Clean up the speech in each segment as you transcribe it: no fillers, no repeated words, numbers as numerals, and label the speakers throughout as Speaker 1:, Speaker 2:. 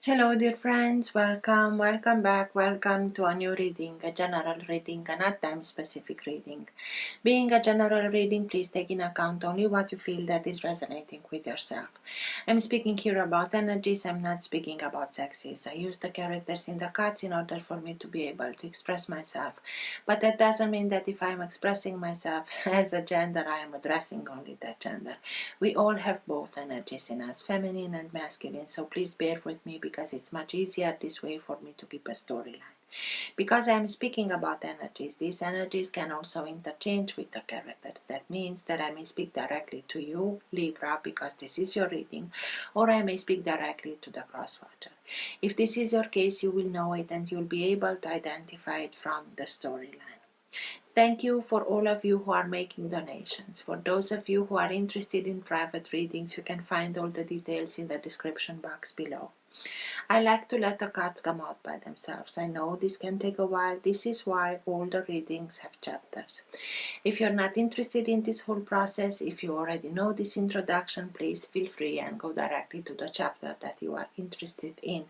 Speaker 1: Hello dear friends, welcome back, welcome to a new reading, a general reading, a not time specific reading. Being a general reading, please take in account only what you feel that is resonating with yourself. I'm speaking here about energies, I'm not speaking about sexes. I use the characters in the cards in order for me to be able to express myself. But that doesn't mean that if I'm expressing myself as a gender, I am addressing only that gender. We all have both energies in us, feminine and masculine, so please bear with me because it's much easier this way for me to keep a storyline. Because I'm speaking about energies, these energies can also interchange with the characters. That means that I may speak directly to you, Libra, because this is your reading, or I may speak directly to the crosswatcher. If this is your case, you will know it and you'll be able to identify it from the storyline. Thank you for all of you who are making donations. For those of you who are interested in private readings, you can find all the details in the description box below. I like to let the cards come out by themselves. I know this can take a while. This is why all the readings have chapters. If you're not interested in this whole process, if you already know this introduction, please feel free and go directly to the chapter that you are interested in.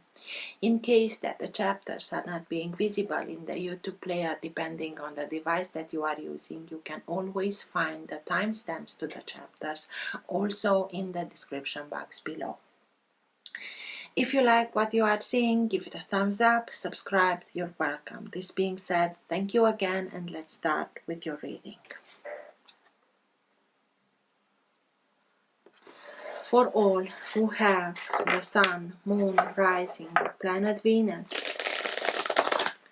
Speaker 1: In case that the chapters are not being visible in the YouTube player, depending on the device that you are using, you can always find the timestamps to the chapters also in the description box below. If you like what you are seeing, give it a thumbs up, subscribe, you're welcome. This being said, thank you again and let's start with your reading. For all who have the Sun, Moon, Rising, or planet Venus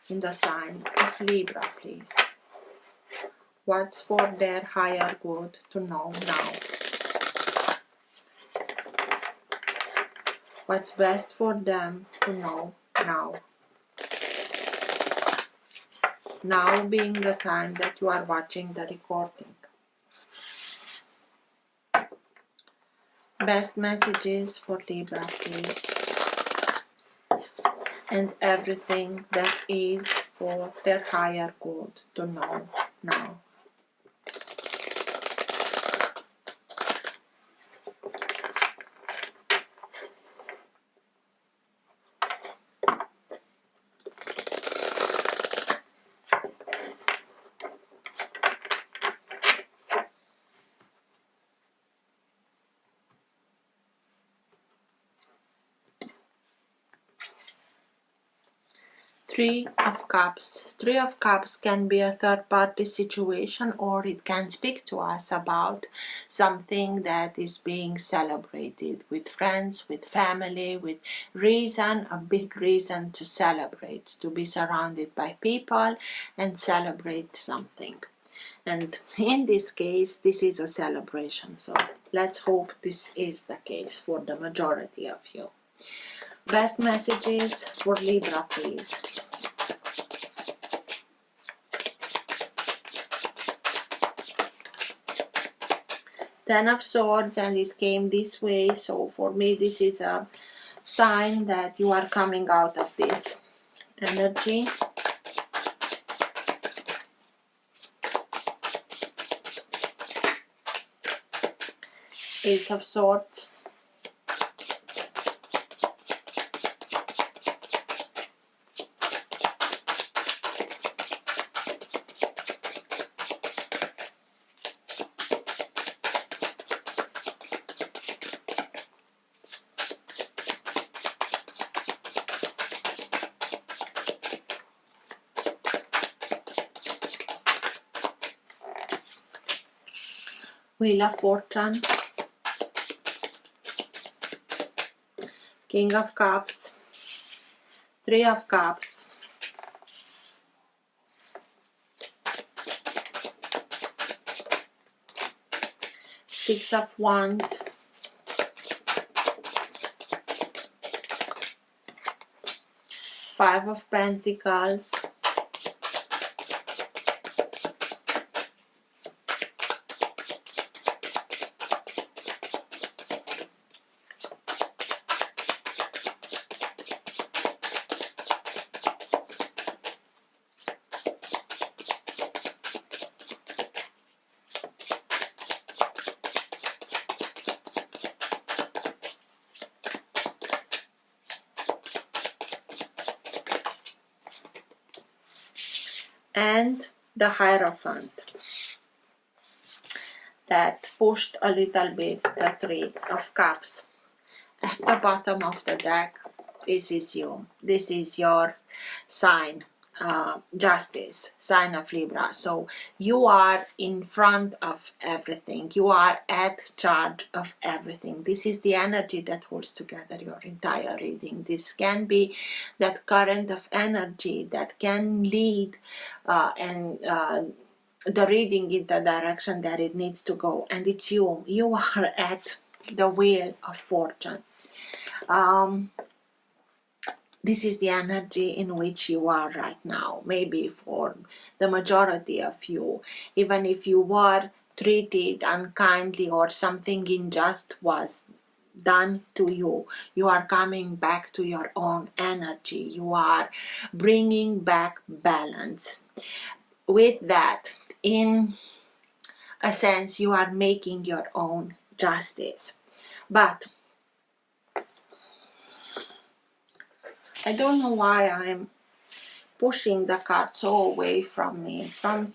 Speaker 1: in the sign of Libra, please. What's for their higher good to know now? What's best for them to know now? Now being the time that you are watching the recording. Best messages for Libra, please. And everything that is for their higher good to know now. Three of Cups. Three of Cups can be a third-party situation, or it can speak to us about something that is being celebrated with friends, with family, with reason, a big reason to celebrate, to be surrounded by people and celebrate something. And in this case, this is a celebration, so let's hope this is the case for the majority of you. Best messages for Libra, please. Ten of Swords, and it came this way, so for me this is a sign that you are coming out of this energy. Ace of Swords. Wheel of Fortune, King of Cups, Three of Cups, Six of Wands, Five of Pentacles, and the Hierophant that pushed a little bit the Three of Cups. At the bottom of the deck, this is you. This is your sign, Justice, sign of Libra. So you are in front of everything. You are at charge of everything. This is the energy that holds together your entire reading. This can be that current of energy that can lead the reading in the direction that it needs to go, and it's you. You are at the wheel of fortune. This is the energy in which you are right now. Maybe for the majority of you, even if you were treated unkindly or something unjust was done to you, you are coming back to your own energy. You are bringing back balance. With that, in a sense, you are making your own justice. But I don't know why I'm pushing the cards so away from me. From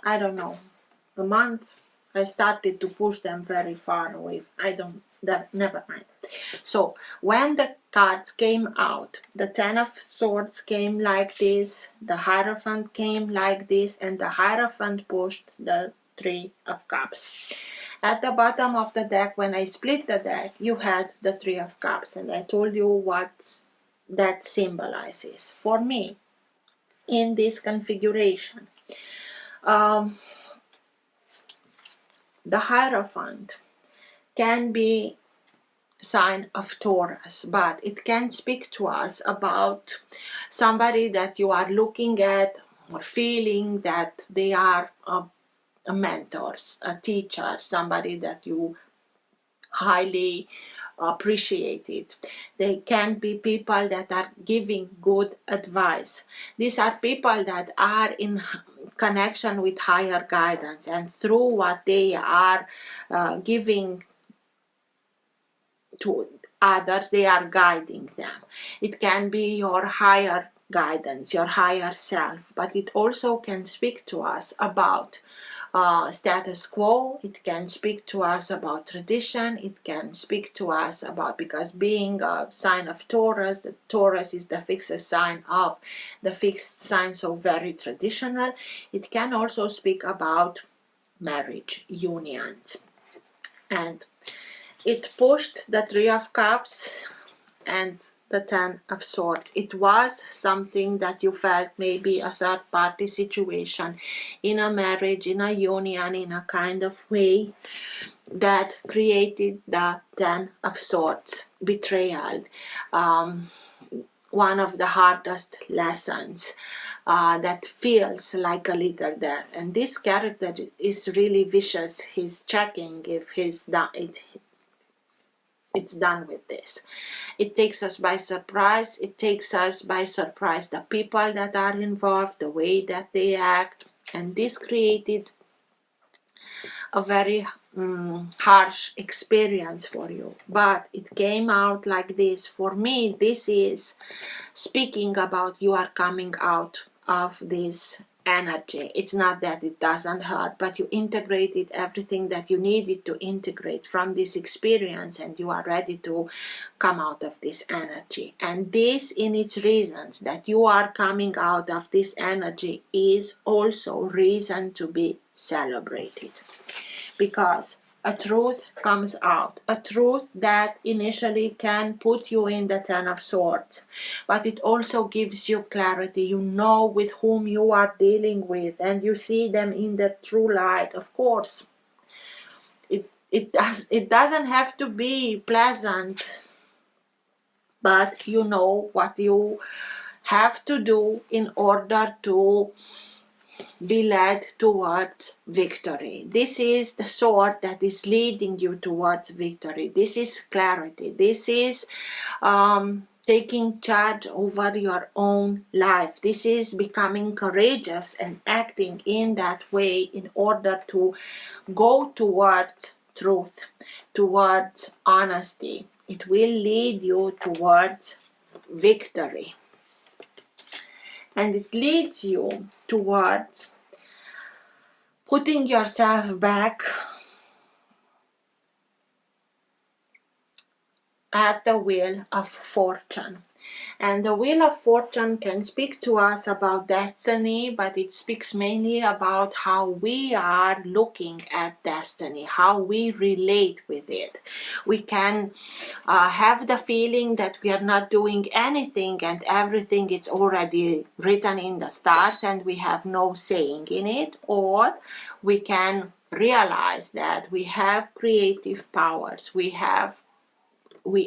Speaker 1: I don't know, a month, I started to push them very far away. Never mind. So when the cards came out, the Ten of Swords came like this, the Hierophant came like this, and the Hierophant pushed the Three of Cups. At the bottom of the deck, when I split the deck, you had the Three of Cups, and I told you what that symbolizes for me in this configuration. The Hierophant can be sign of Taurus, but it can speak to us about somebody that you are looking at or feeling that they are a mentor, a teacher, somebody that you highly appreciated. They can be people that are giving good advice. These are people that are in connection with higher guidance, and through what they are giving to others, they are guiding them. It can be your higher guidance, your higher self, but it also can speak to us about status quo. It can speak to us about tradition. It can speak to us about, because being a sign of Taurus, the Taurus is the fixed sign of the fixed sign, so very traditional. It can also speak about marriage, unions. And it pushed the Three of Cups and the Ten of Swords. It was something that you felt, maybe a third party situation in a marriage, in a union, in a kind of way that created the Ten of Swords. Betrayal, one of the hardest lessons that feels like a little death. And this character is really vicious. He's checking if it's done with this. It takes us by surprise. It takes us by surprise, the people that are involved, the way that they act, and this created a very harsh experience for you. But it came out like this. For me, this is speaking about you are coming out of this energy. It's not that it doesn't hurt, but you integrated everything that you needed to integrate from this experience, and you are ready to come out of this energy. And this, in its reasons that you are coming out of this energy, is also reason to be celebrated, because a truth comes out, a truth that initially can put you in the Ten of Swords, but it also gives you clarity. You know with whom you are dealing with, and you see them in their true light. Of course, it doesn't have to be pleasant, but you know what you have to do in order to be led towards victory. This is the sword that is leading you towards victory. This is clarity. This is taking charge over your own life. This is becoming courageous and acting in that way in order to go towards truth, towards honesty. It will lead you towards victory. and it leads you towards putting yourself back at the wheel of fortune. And the wheel of fortune can speak to us about destiny, but it speaks mainly about how we are looking at destiny, how we relate with it. We can have the feeling that we are not doing anything and everything is already written in the stars and we have no saying in it, or we can realize that we have creative powers, we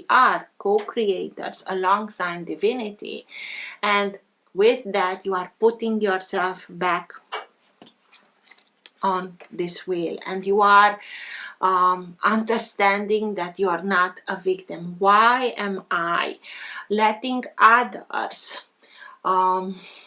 Speaker 1: are co-creators alongside divinity, and with that you are putting yourself back on this wheel, and you are understanding that you are not a victim. Why am I letting others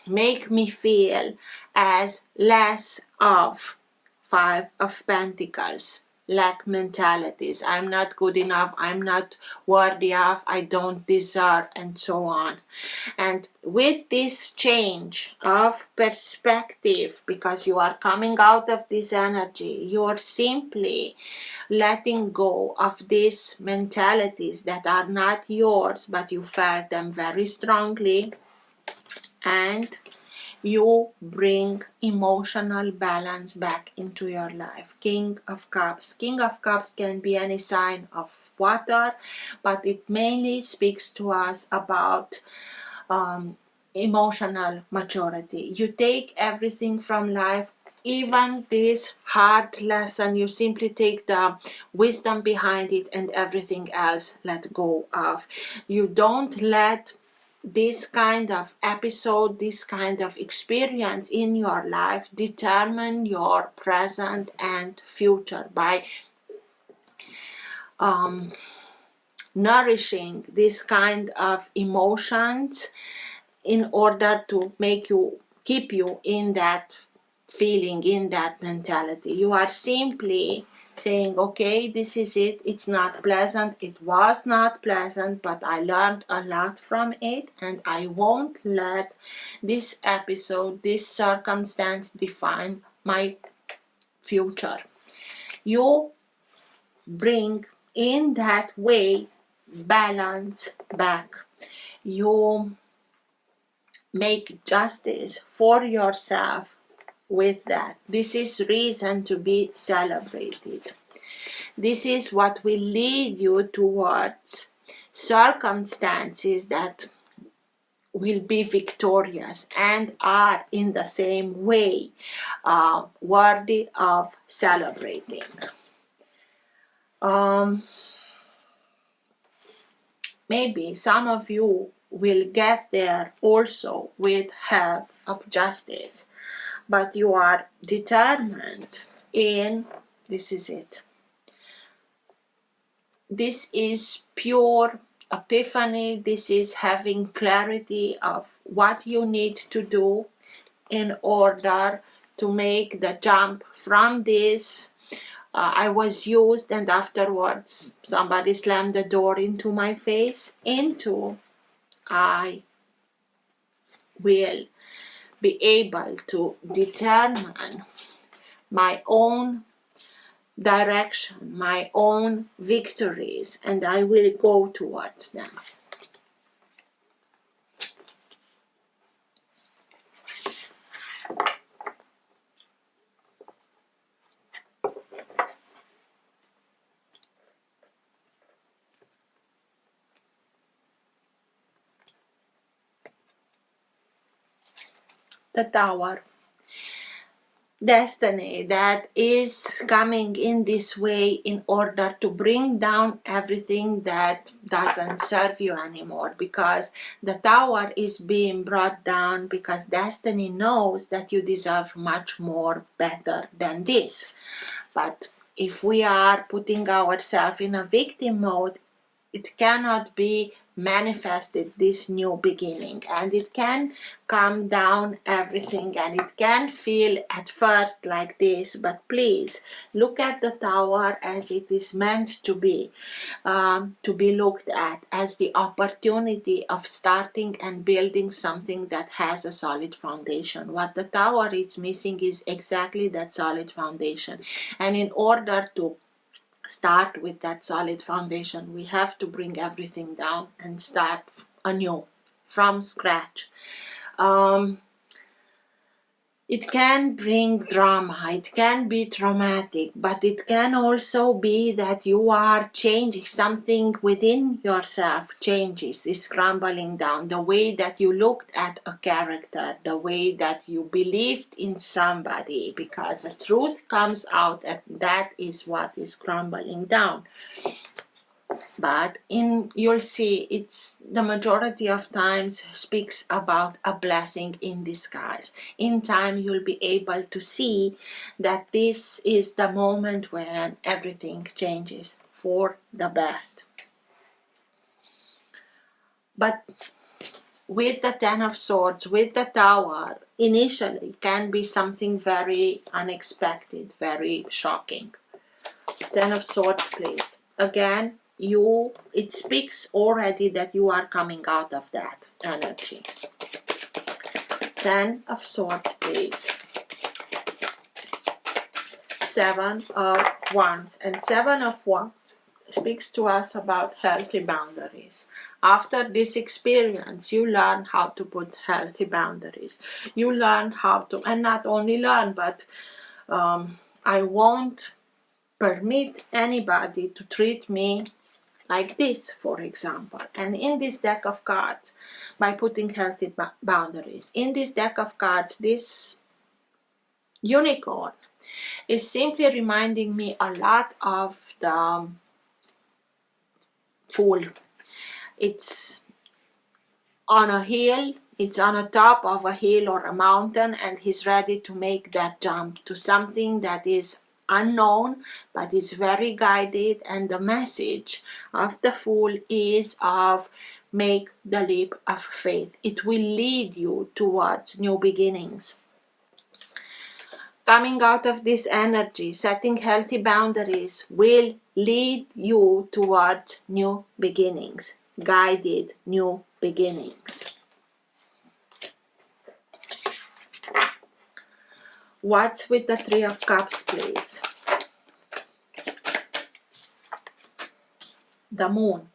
Speaker 1: make me feel as less of Five of Pentacles? Lack mentalities. I'm not good enough, I'm not worthy of, I don't deserve, and so on. And with this change of perspective, because you are coming out of this energy, you're simply letting go of these mentalities that are not yours, but you felt them very strongly, and you bring emotional balance back into your life. King of Cups. King of Cups can be any sign of water, but it mainly speaks to us about emotional maturity. You take everything from life, even this hard lesson, you simply take the wisdom behind it and everything else let go of. You don't let this kind of episode, this kind of experience in your life determine your present and future by nourishing this kind of emotions in order to make you keep you in that feeling, in that mentality. You are simply saying, okay, this is it, it's not pleasant, it was not pleasant, but I learned a lot from it, and I won't let this episode, this circumstance define my future. You bring in that way balance back. You make justice for yourself with that. This is reason to be celebrated. This is what will lead you towards circumstances that will be victorious and are in the same way worthy of celebrating. Maybe some of you will get there also with help of justice, but you are determined in, this is it. This is pure epiphany. This is having clarity of what you need to do in order to make the jump from this I was used and afterwards somebody slammed the door into my face, into I will be able to determine my own direction, my own victories, and I will go towards them. The Tower. Destiny that is coming in this way in order to bring down everything that doesn't serve you anymore, because the Tower is being brought down because destiny knows that you deserve much more better than this. But if we are putting ourselves in a victim mode, it cannot be manifested, this new beginning, and it can calm down everything, and it can feel at first like this, but please look at the Tower as it is meant to be looked at, as the opportunity of starting and building something that has a solid foundation. What the Tower is missing is exactly that solid foundation, and in order to start with that solid foundation, we have to bring everything down and start anew from scratch. It can bring drama, it can be traumatic, but it can also be that you are changing something within yourself, changes, is crumbling down. The way that you looked at a character, the way that you believed in somebody, because the truth comes out, and that is what is crumbling down. But you'll see, it's the majority of times speaks about a blessing in disguise. In time, you'll be able to see that this is the moment when everything changes for the best. But with the Ten of Swords, with the Tower, initially can be something very unexpected, very shocking. Ten of Swords, please. Again, it speaks already that you are coming out of that energy. Ten of Swords, please. Seven of Wands, and Seven of Wands speaks to us about healthy boundaries. After this experience, you learn how to put healthy boundaries. You learn how to, and not only learn, but I won't permit anybody to treat me like this, for example. And in this deck of cards, by putting healthy boundaries, in this deck of cards, this unicorn is simply reminding me a lot of the Fool. It's on a hill, it's on the top of a hill or a mountain, and he's ready to make that jump to something that is unknown but is very guided. And the message of the Fool is of make the leap of faith. It will lead you towards new beginnings. Coming out of this energy, setting healthy boundaries will lead you towards new beginnings, guided new beginnings. What's with the Three of Cups, please? The Moon,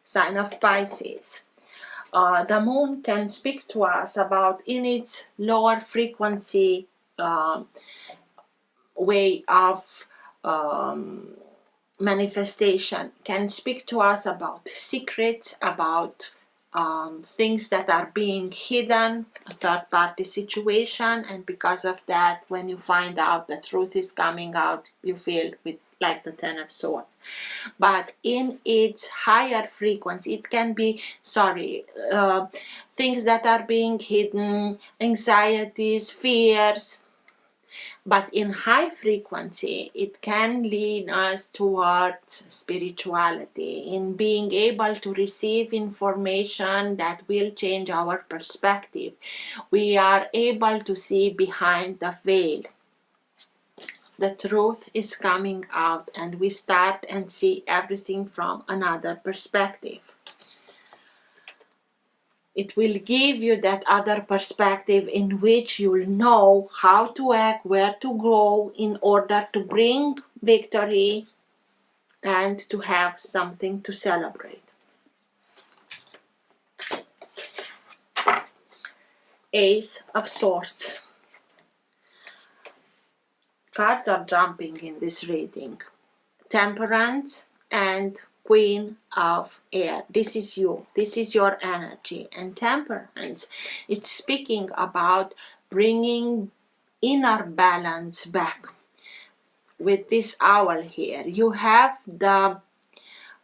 Speaker 1: sign of Pisces. The Moon can speak to us about, in its lower frequency way of manifestation, can speak to us about secrets, about things that are being hidden, a third-party situation, and because of that, when you find out the truth is coming out, you feel like the Ten of Swords. But in its higher frequency, it can be, things that are being hidden, anxieties, fears. But in high frequency, it can lead us towards spirituality, in being able to receive information that will change our perspective. We are able to see behind the veil. The truth is coming out, and we start and see everything from another perspective. It will give you that other perspective in which you'll know how to act, where to grow in order to bring victory and to have something to celebrate. Ace of Swords. Cards are jumping in this reading. Temperance and Queen of Air. This is you. This is your energy. And Temperance, it's speaking about bringing inner balance back. With this owl here, you have the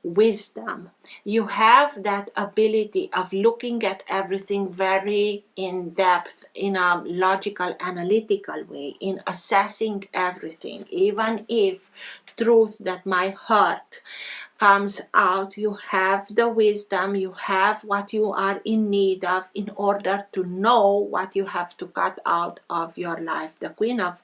Speaker 1: wisdom. You have that ability of looking at everything very in depth, in a logical, analytical way, in assessing everything, even if truth that might hurt comes out, you have the wisdom, you have what you are in need of in order to know what you have to cut out of your life. The Queen of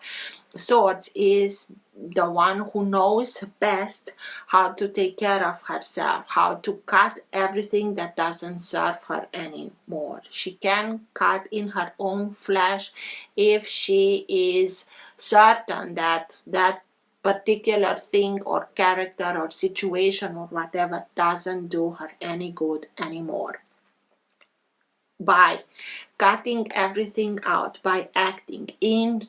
Speaker 1: Swords is the one who knows best how to take care of herself, how to cut everything that doesn't serve her anymore. She can cut in her own flesh if she is certain that that particular thing or character or situation or whatever doesn't do her any good anymore. By cutting everything out, by acting in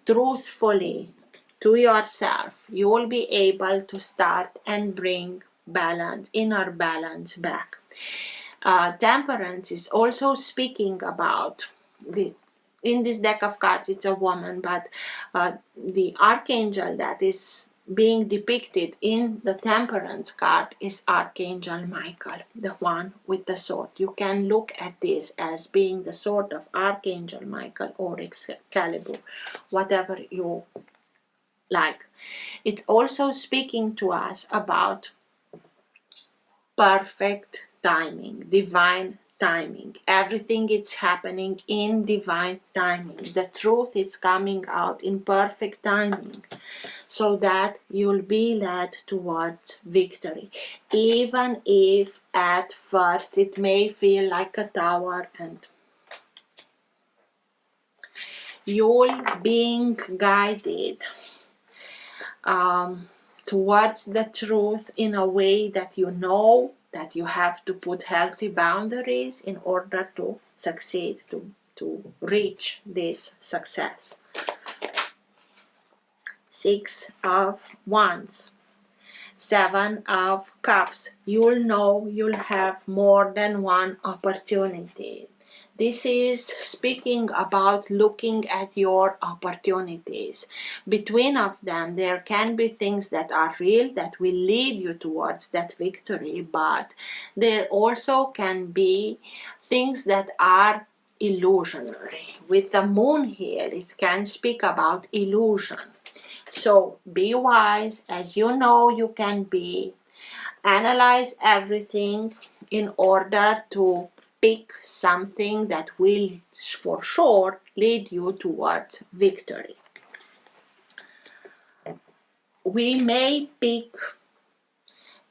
Speaker 1: truthfully to yourself, you will be able to start and bring balance, inner balance back. Temperance is also speaking about in this deck of cards, it's a woman, but the archangel that is being depicted in the Temperance card is Archangel Michael, the one with the sword. You can look at this as being the sword of Archangel Michael or Excalibur, whatever you like. It's also speaking to us about perfect timing, divine timing. Everything is happening in divine timing. The truth is coming out in perfect timing, so that you'll be led towards victory. Even if at first it may feel like a tower and you're being guided towards the truth in a way that you know that you have to put healthy boundaries in order to succeed, to reach this success. 6 of Wands, 7 of Cups. You'll know you'll have more than one opportunity. This is speaking about looking at your opportunities. Between of them, there can be things that are real that will lead you towards that victory, but there also can be things that are illusionary. With the moon here, it can speak about illusion. So be wise, as you know you can be. Analyze everything in order to pick something that will for sure lead you towards victory. We may pick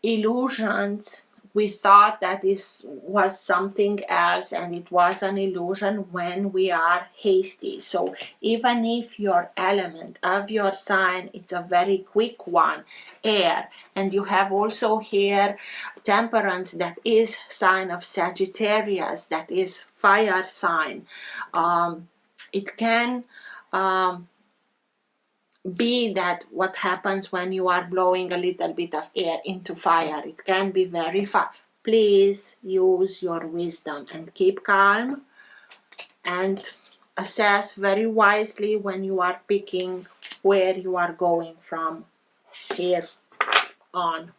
Speaker 1: illusions. We thought that this was something else and it was an illusion when we are hasty. So even if your element of your sign, it's a very quick one, air, and you have also here Temperance, that is sign of Sagittarius, that is fire sign. It can be that what happens when you are blowing a little bit of air into fire, it can be very fast. Please use your wisdom and keep calm and assess very wisely when you are picking where you are going from here on.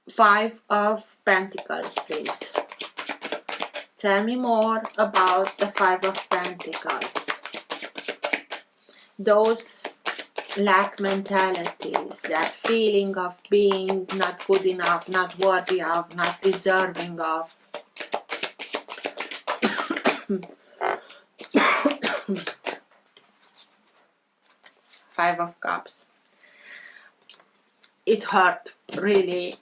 Speaker 1: 5 of Pentacles, please. Tell me more about the 5 of Pentacles. Those lack mentalities, that feeling of being not good enough, not worthy of, not deserving of. Five of Cups. It hurt really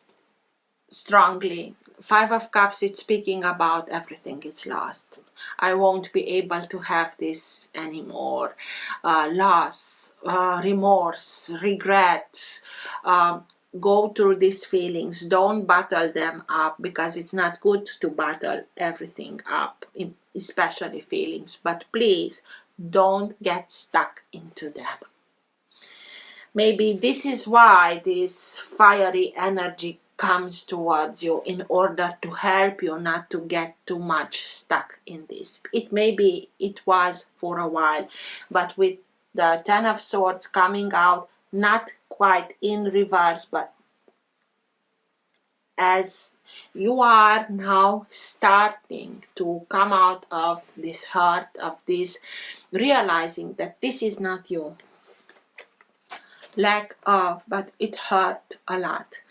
Speaker 1: strongly. 5 of Cups, it's speaking about everything is lost. I won't be able to have this anymore. Loss, remorse, regret. Go through these feelings. Don't bottle them up, because it's not good to bottle everything up, especially feelings. But please don't get stuck into them. Maybe this is why this fiery energy comes towards you, in order to help you not to get too much stuck in this. It maybe it was for a while, but with the 10 of Swords coming out, not quite in reverse, but as you are now starting to come out of this hurt, of this realizing that this is not you. lack of, but it hurt a lot.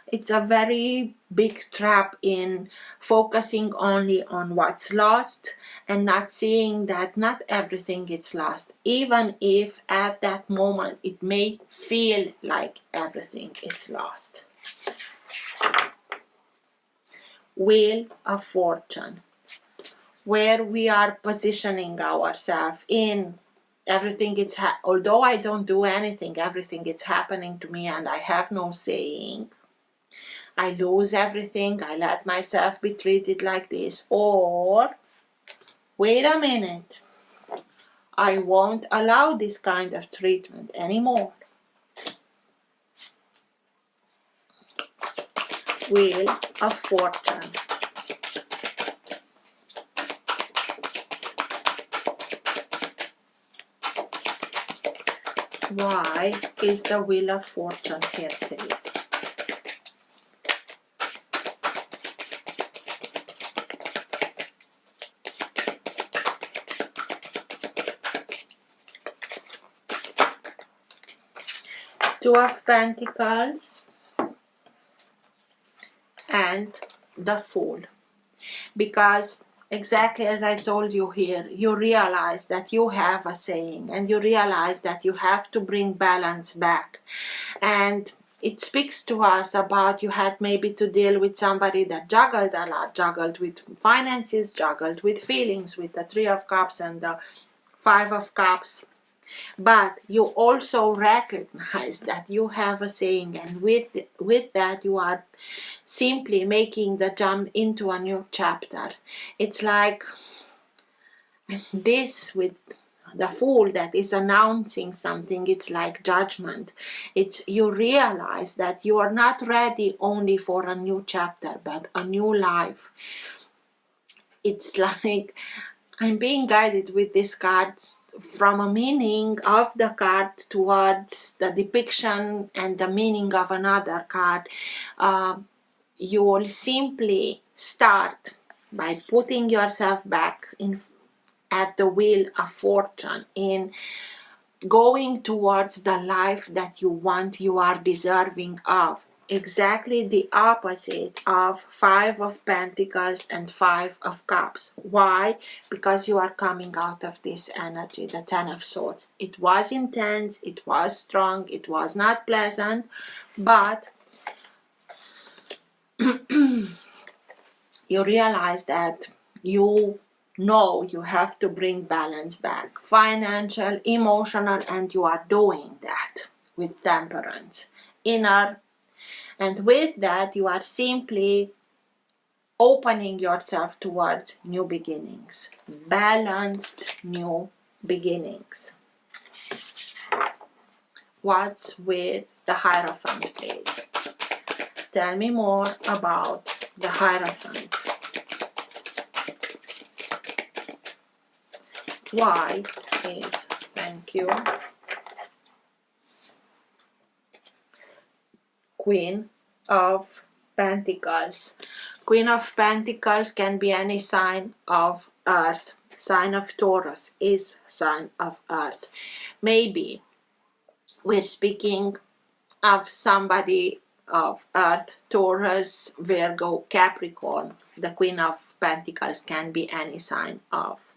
Speaker 1: It's a very big trap in focusing only on what's lost and not seeing that not everything is lost, even if at that moment it may feel like everything is lost. Wheel of Fortune, where we are positioning ourselves in everything. Although I don't do anything, everything is happening to me and I have no saying. I lose everything, I let myself be treated like this. Or, wait a minute, I won't allow this kind of treatment anymore. Wheel of Fortune. Why is the Wheel of Fortune here, please? Two of Pentacles and the Fool. Because exactly as I told you here, you realize that you have a saying and you realize that you have to bring balance back. And it speaks to us about you had maybe to deal with somebody that juggled a lot, juggled with finances, juggled with feelings, with the Three of Cups and the Five of Cups. But you also recognize that you have a saying, and with that you are simply making the jump into a new chapter. It's like this with the Fool that is announcing something. It's like judgment. It's you realize that you are not ready only for a new chapter but a new life. It's like I'm being guided with these cards from a meaning of the card towards the depiction and the meaning of another card. You will simply start by putting yourself back in at the Wheel of Fortune, in going towards the life that you want, you are deserving of. Exactly the opposite of Five of Pentacles and Five of Cups. Why? Because you are coming out of this energy, the Ten of Swords. It was intense, it was strong, it was not pleasant, but you realize that you know you have to bring balance back, financial, emotional, and you are doing that with Temperance, inner. And with that, you are simply opening yourself towards new beginnings, balanced new beginnings. What's with the Hierophant, please? Tell me more about the Hierophant. Why is, thank you, Queen of Pentacles. Queen of Pentacles can be any sign of earth. Sign of Taurus is sign of earth. Maybe we're speaking of somebody of earth, Taurus, Virgo, Capricorn. The Queen of Pentacles can be any sign of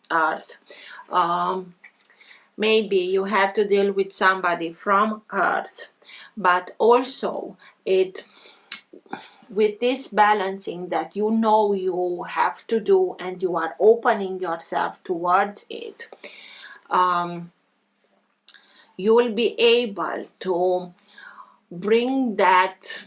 Speaker 1: earth. Maybe you had to deal with somebody from earth, but also with this balancing that you know you have to do and you are opening yourself towards it, you will be able to bring that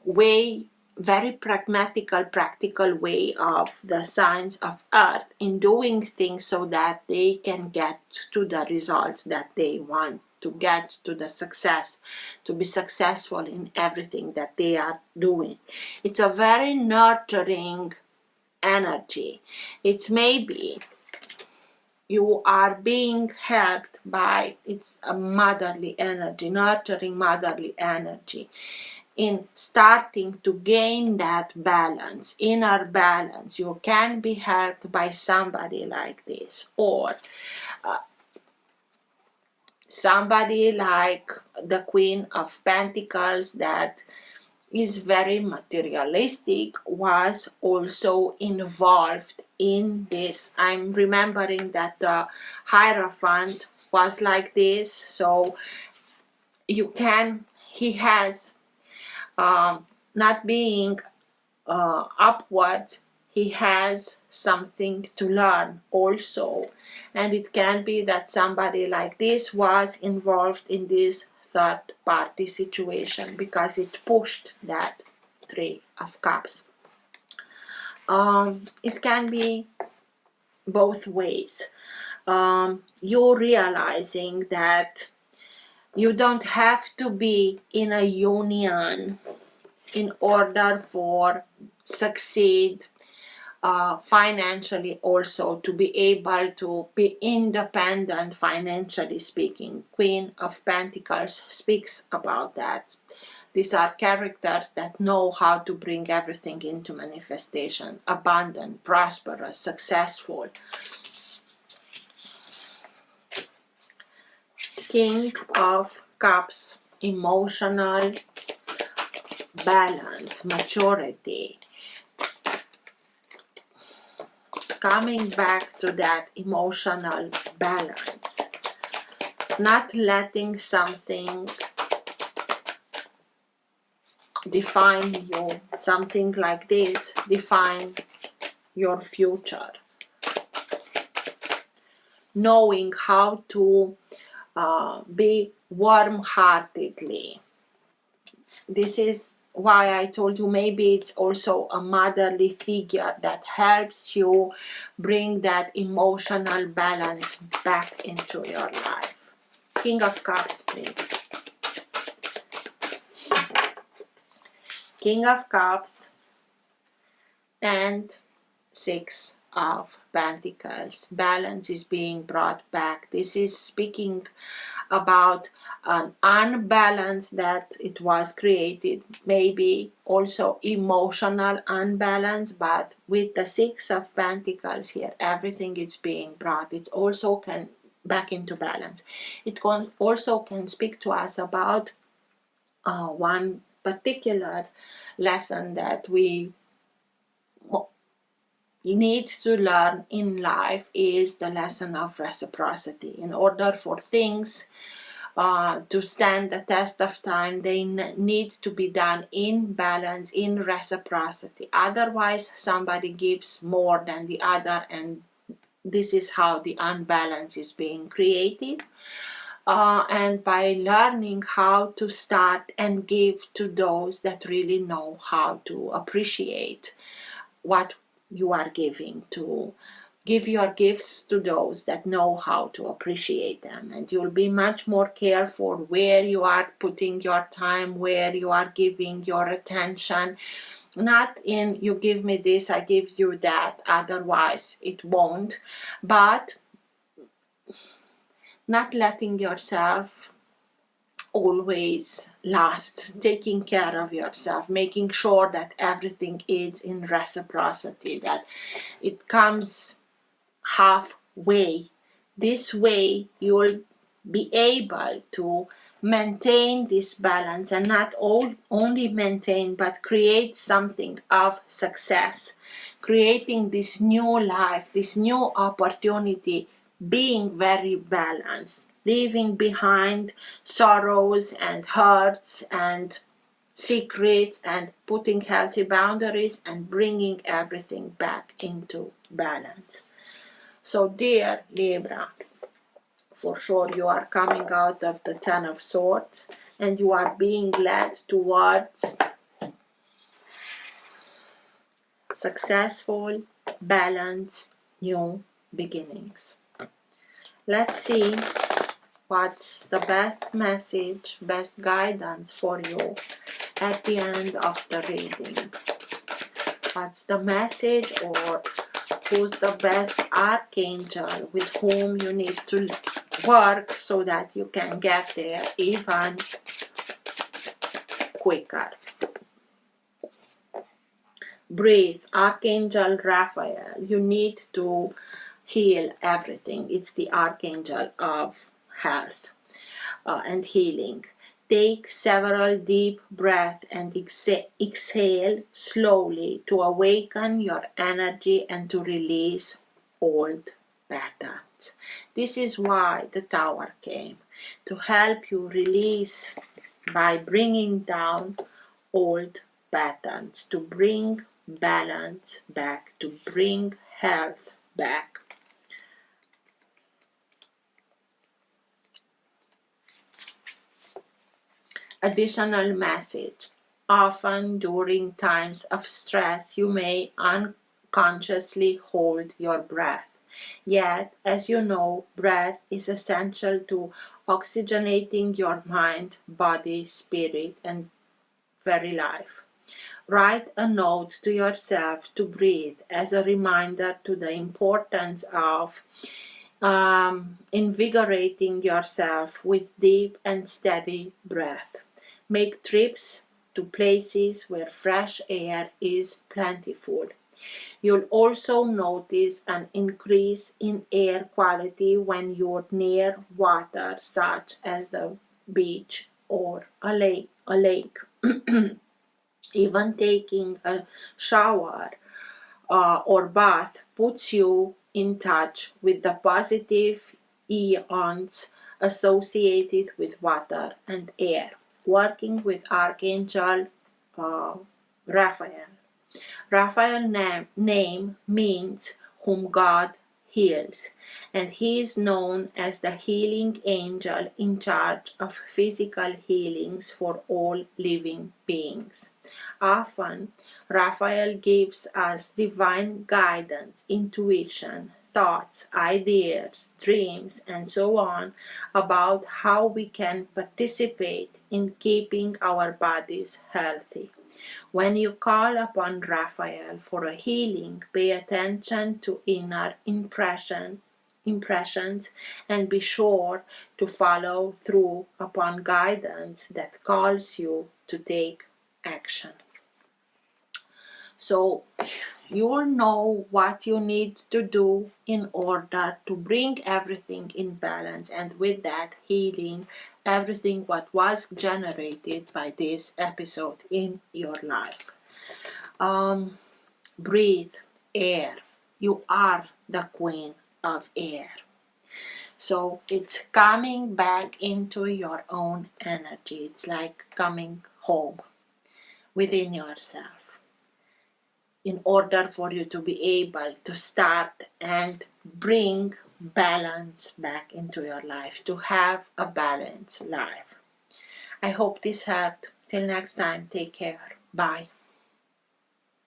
Speaker 1: way, very practical way of the signs of earth in doing things so that they can get to the results that they want, to get to the success, to be successful in everything that they are doing. It's a very nurturing energy. It's maybe you are being helped by, it's a motherly energy, nurturing motherly energy, in starting to gain that balance, inner balance. You can be helped by somebody like this, or somebody like the Queen of Pentacles that is very materialistic was also involved in this. I'm remembering that the Hierophant was like this, so he has not being upward, he has something to learn also. And it can be that somebody like this was involved in this third party situation because it pushed that Three of Cups. It can be both ways. You're realizing that you don't have to be in a union in order for succeed financially, also to be able to be independent financially speaking. Queen of Pentacles speaks about that. These are characters that know how to bring everything into manifestation, abundant, prosperous, successful. King of Cups, emotional balance, maturity. Coming back to that emotional balance, not letting something define you, something like this define your future. Knowing how to be warm-heartedly. This is why I told you maybe it's also a motherly figure that helps you bring that emotional balance back into your life. King of Cups, please. King of Cups and Six of Pentacles. Balance is being brought back. This is speaking about an unbalance that it was created, maybe also emotional unbalance, but with the Six of Pentacles here, everything is being brought. It also can back into balance. It also can speak to us about one particular lesson that we need to learn in life is the lesson of reciprocity. In order for things to stand the test of time, they need to be done in balance, in reciprocity. Otherwise, somebody gives more than the other, and this is how the unbalance is being created. And by learning how to start and give to those that really know how to appreciate what you are giving, to give your gifts to those that know how to appreciate them, and you'll be much more careful where you are putting your time, where you are giving your attention. Not in you give me this, I give you that, otherwise it won't, but not letting yourself always last, taking care of yourself, making sure that everything is in reciprocity, that it comes halfway. This way you'll be able to maintain this balance, and not only maintain but create something of success, creating this new life, this new opportunity, being very balanced, leaving behind sorrows and hurts and secrets, and putting healthy boundaries and bringing everything back into balance. So dear Libra, for sure you are coming out of the Ten of Swords and you are being led towards successful, balanced, new beginnings. Let's see what's the best message, best guidance for you at the end of the reading. What's the message, or who's the best archangel with whom you need to work so that you can get there even quicker. Breathe, Archangel Raphael. You need to heal everything. It's the Archangel of health. and healing. Take several deep breaths and exhale slowly to awaken your energy and to release old patterns. This is why the Tower came, to help you release by bringing down old patterns, to bring balance back, to bring health back. Additional message. Often during times of stress, you may unconsciously hold your breath. Yet, as you know, breath is essential to oxygenating your mind, body, spirit, and very life. Write a note to yourself to breathe as a reminder to the importance of invigorating yourself with deep and steady breath. Make trips to places where fresh air is plentiful. You'll also notice an increase in air quality when you're near water, such as the beach or a lake. Even taking a shower or bath puts you in touch with the positive ions associated with water and air. Working with Archangel Raphael. Raphael's name means whom God heals, and he is known as the healing angel in charge of physical healings for all living beings. Often, Raphael gives us divine guidance, intuition, thoughts, ideas, dreams, and so on about how we can participate in keeping our bodies healthy. When you call upon Raphael for a healing, pay attention to inner impressions and be sure to follow through upon guidance that calls you to take action. So you'll know what you need to do in order to bring everything in balance, and with that healing everything what was generated by this episode in your life. Breathe air. You are the queen of air. So it's coming back into your own energy. It's like coming home within yourself, in order for you to be able to start and bring balance back into your life, to have a balanced life. I hope this helped. Till next time, take care. Bye.